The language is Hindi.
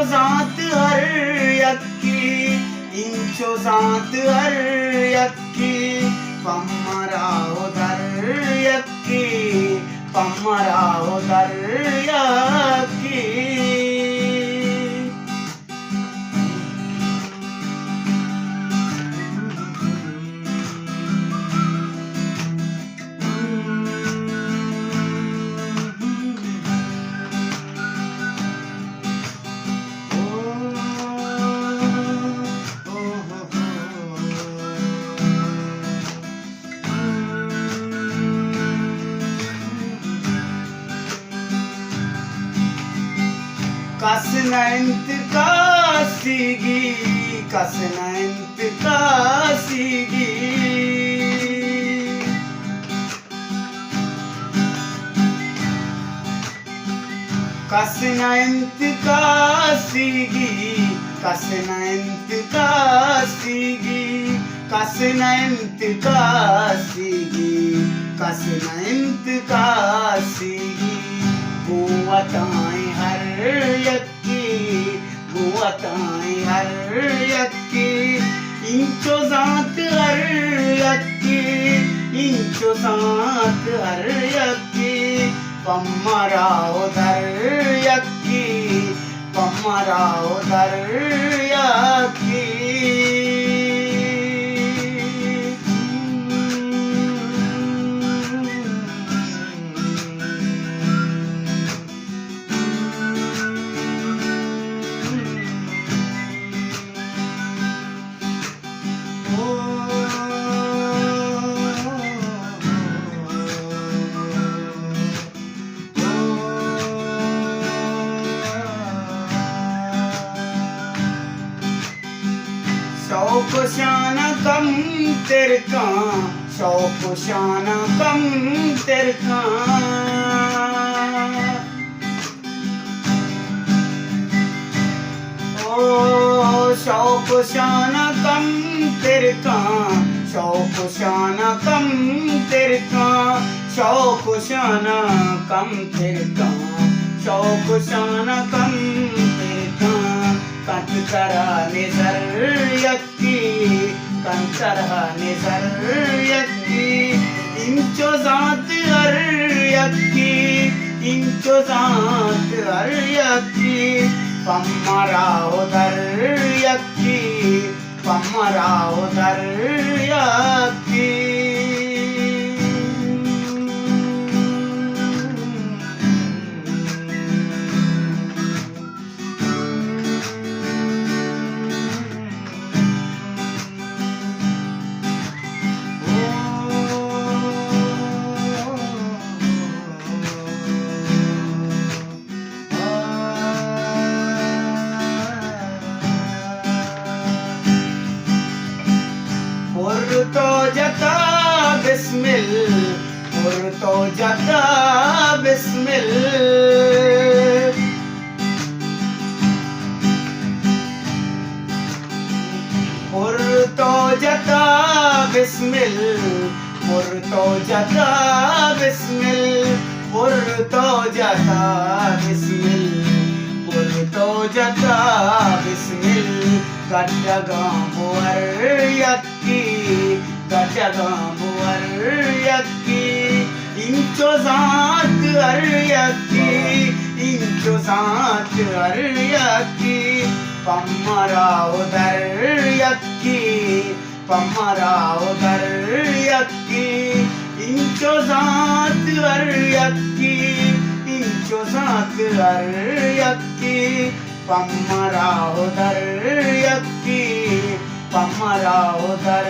सात हर यक्की इंचो सात हर यक्की पम्मराओ दर यक्की पम्मराओ दर यक्की कसनंत कासीगी कसनंत कासीगी कसनंत कासीगी कसनंत कासीगी कसनंत कासीगी कसनंत कासीगी गुवताएं हर यक्की गुवताएं हर यक्की इंचो सात हर यक्की इंचो सात हर यक्की पम्मराओ दर यक्की पम्मराओ दर यक्की शौक शाना कम तेरे का शौक शाना कम तेरे का ओ शौक शाना कम तेरे का शौक शाना कम तेरे का शौक शाना कम तेरे का शौक शाना कम तेरे का कंतरा निजर यक्की कंतरा निजर यक्की इंचो सात हर यक्की इंचो सात हर यक्की पम्मराओ दर यक्की पम्मराओ दर यक्की तो जता बिस्मिल तो जता बिस्मिल तो जता बिस्मिल तो जता बिस्मिल तो जता बिस्मिल तो जता बिस्मिल गड्डगांबुअर यक्की गड्डगांबुअर यक्की इंचो सात हर यक्की इंचो सात हर यक्की पम्मराओ दर यक्की पम्मराओ दर यक्की इंचो सात हर यक्की इंचो सात हर यक्की पम्मराओ दर यक्की पम्मराओ दर